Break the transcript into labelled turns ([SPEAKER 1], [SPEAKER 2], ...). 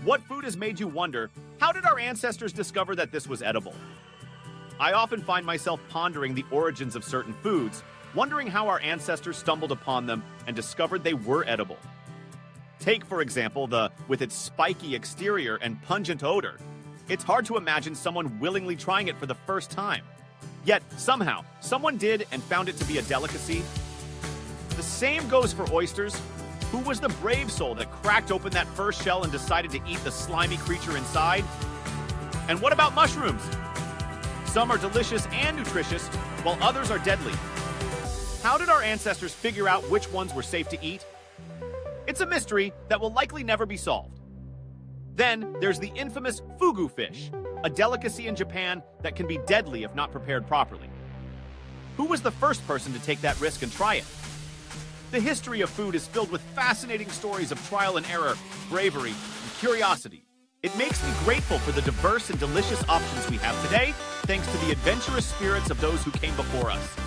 [SPEAKER 1] What food has made you wonder, how did our ancestors discover that this was edible? I often find myself pondering the origins of certain foods, wondering how our ancestors stumbled upon them and discovered they were edible. Take, for example, with its spiky exterior and pungent odor. It's hard to imagine someone willingly trying it for the first time. Yet, somehow, someone did and found it to be a delicacy. The same goes for oysters. Who was the brave soul that cracked open that first shell and decided to eat the slimy creature inside? And what about mushrooms? Some are delicious and nutritious, while others are deadly. How did our ancestors figure out which ones were safe to eat? It's a mystery that will likely never be solved. Then there's the infamous fugu fish, a delicacy in Japan that can be deadly if not prepared properly. Who was the first person to take that risk and try it? The history of food is filled with fascinating stories of trial and error, bravery, and curiosity. It makes me grateful for the diverse and delicious options we have today, thanks to the adventurous spirits of those who came before us.